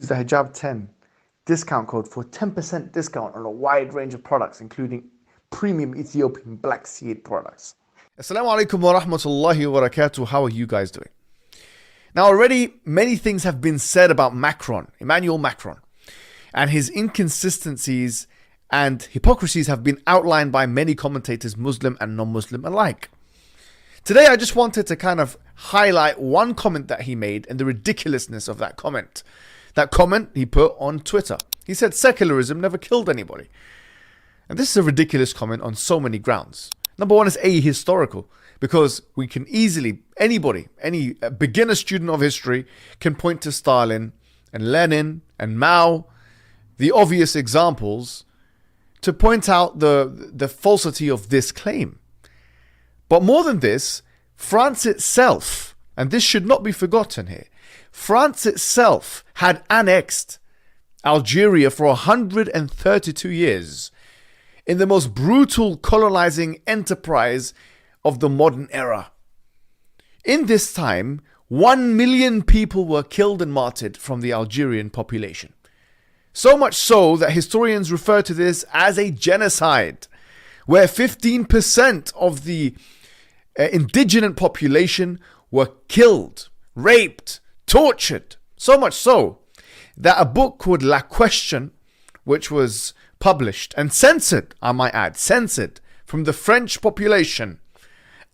the Hijab 10 discount code for 10% discount on a wide range of products, including premium Ethiopian black seed products. Assalamu alaikum wa rahmatullahi wa barakatuh. How are you guys doing? Now, already many things have been said about Emmanuel Macron, and his inconsistencies and hypocrisies have been outlined by many commentators, Muslim and non-Muslim alike. Today, I just wanted to kind of highlight one comment that he made and the ridiculousness of that comment. That comment he put on Twitter. He said secularism never killed anybody. And this is a ridiculous comment on so many grounds. Number one is ahistorical, because we can easily, any beginner student of history can point to Stalin and Lenin and Mao, the obvious examples, to point out the falsity of this claim. But more than this, France itself, and this should not be forgotten here, France itself had annexed Algeria for 132 years in the most brutal colonizing enterprise of the modern era. In this time, 1 million people were killed and martyred from the Algerian population. So much so that historians refer to this as a genocide, where 15% of the indigenous population were killed, raped, tortured. So much so that a book called La Question, which was published and censored, I might add, censored from the French population,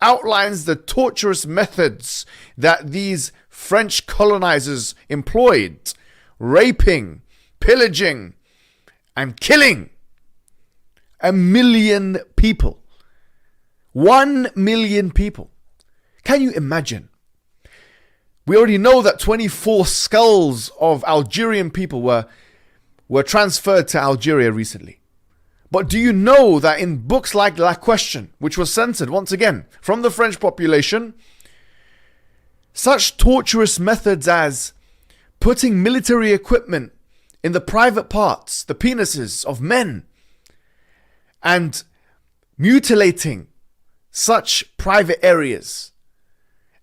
outlines the torturous methods that these French colonizers employed, raping, pillaging, and killing 1 million people. 1 million people. Can you imagine? We already know that 24 skulls of Algerian people were transferred to Algeria recently. But do you know that in books like La Question, which was censored once again from the French population, such torturous methods as putting military equipment in the private parts, the penises of men, and mutilating such private areas,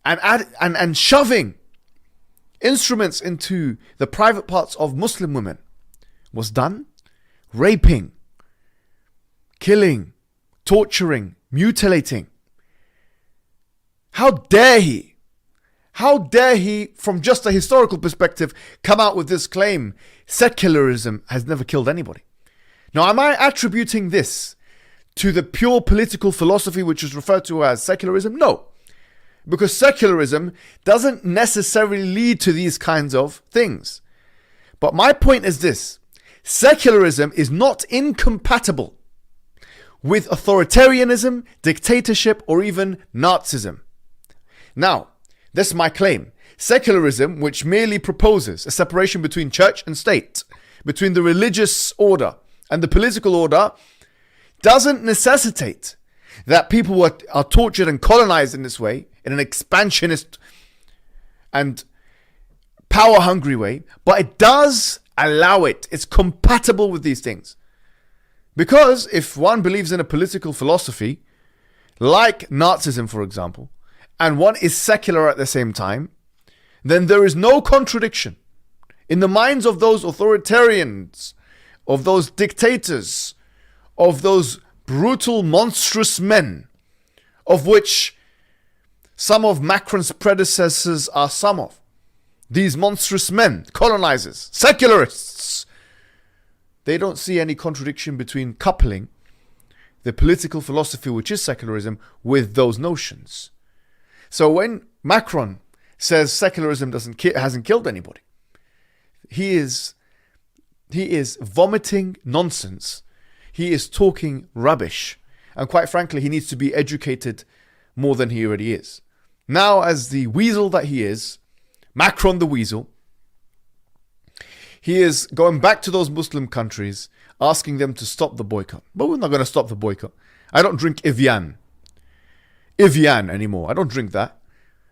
and shoving instruments into the private parts of Muslim women was done? Raping, killing, torturing, mutilating. How dare he? How dare he, from just a historical perspective, come out with this claim? Secularism has never killed anybody. Now, am I attributing this to the pure political philosophy which is referred to as secularism? No. Because secularism doesn't necessarily lead to these kinds of things. But my point is this: secularism is not incompatible with authoritarianism, dictatorship, or even Nazism. Now, this is my claim. Secularism, which merely proposes a separation between church and state, between the religious order and the political order, doesn't necessitate that people are tortured and colonized in this way, in an expansionist and power-hungry way, but it does allow it. It's compatible with these things. Because if one believes in a political philosophy, like Nazism, for example, and one is secular at the same time, then there is no contradiction in the minds of those authoritarians, of those dictators, of those brutal, monstrous men, of which some of Macron's predecessors are some of. These monstrous men, colonizers, secularists, they don't see any contradiction between coupling the political philosophy, which is secularism, with those notions. So when Macron says secularism hasn't killed anybody, he is vomiting nonsense. He is talking rubbish. And quite frankly, he needs to be educated more than he already is. Now, as the weasel that he is, Macron the weasel, he is going back to those Muslim countries, asking them to stop the boycott. But we're not going to stop the boycott. I don't drink Evian anymore. I don't drink that.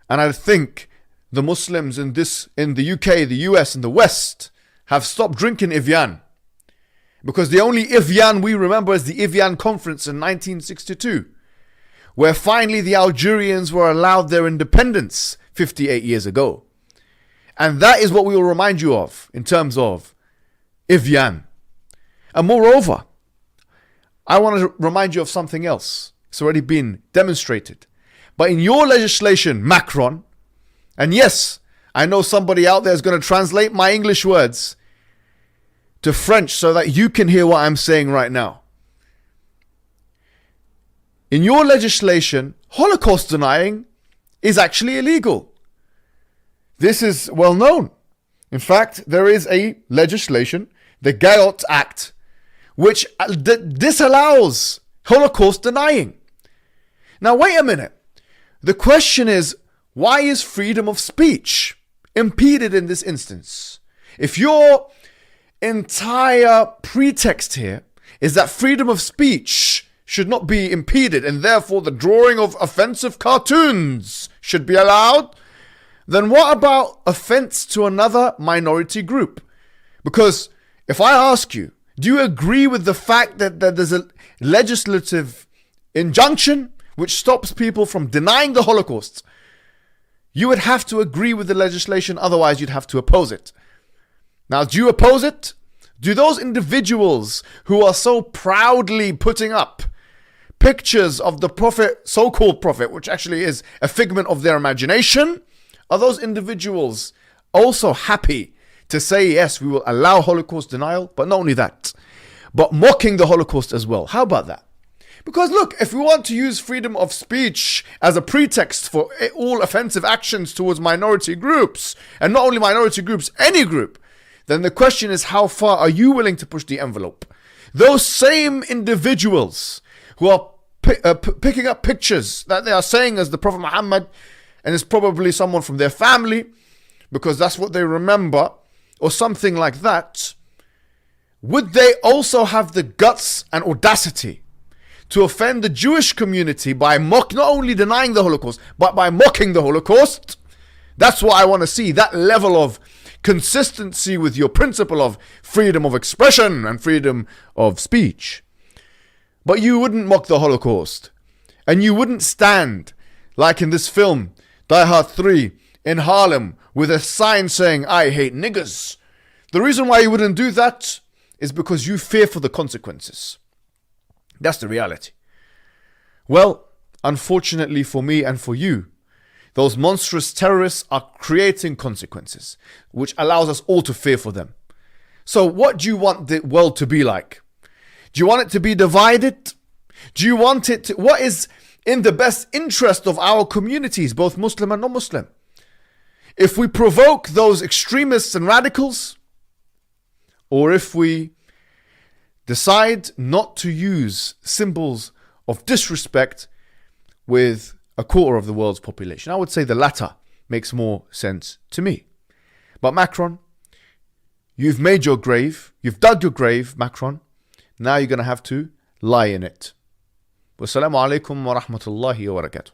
And I think the Muslims in the UK, the US, and the West have stopped drinking Evian. Because the only Evian we remember is the Evian conference in 1962, where finally the Algerians were allowed their independence 58 years ago. And that is what we will remind you of in terms of Evian. And moreover, I want to remind you of something else. It's already been demonstrated. But in your legislation, Macron, and yes, I know somebody out there is going to translate my English words to French so that you can hear what I'm saying right now. In your legislation, Holocaust denying is actually illegal. This is well known. In fact, there is a legislation, the Gayot Act, which disallows Holocaust denying. Now, wait a minute. The question is, why is freedom of speech impeded in this instance? If your entire pretext here is that freedom of speech should not be impeded and therefore the drawing of offensive cartoons should be allowed, then what about offense to another minority group? Because if I ask you, do you agree with the fact that there's a legislative injunction which stops people from denying the Holocaust? You would have to agree with the legislation, otherwise you'd have to oppose it. Now, do you oppose it? Do those individuals who are so proudly putting up pictures of the prophet, so-called prophet, which actually is a figment of their imagination, are those individuals also happy to say, yes, we will allow Holocaust denial, but not only that, but mocking the Holocaust as well? How about that? Because look, if we want to use freedom of speech as a pretext for all offensive actions towards minority groups, and not only minority groups, any group, then the question is, how far are you willing to push the envelope? Those same individuals who are picking up pictures that they are saying as the Prophet Muhammad, and it's probably someone from their family, because that's what they remember, or something like that, would they also have the guts and audacity to offend the Jewish community by not only denying the Holocaust, but by mocking the Holocaust? That's what I want to see, that level of consistency with your principle of freedom of expression and freedom of speech. But you wouldn't mock the Holocaust, and you wouldn't stand, like in this film, Die Hard 3, in Harlem, with a sign saying, "I hate niggers." The reason why you wouldn't do that is because you fear for the consequences. That's the reality. Well, unfortunately for me and for you, those monstrous terrorists are creating consequences, which allows us all to fear for them. So what do you want the world to be like? Do you want it to be divided? Do you want it to... What is in the best interest of our communities, both Muslim and non-Muslim? If we provoke those extremists and radicals, or if we decide not to use symbols of disrespect with a quarter of the world's population. I would say the latter makes more sense to me. But Macron, you've made your grave. You've dug your grave, Macron. Now you're going to have to lie in it. Wassalamu alaikum wa rahmatullahi wa barakatuh.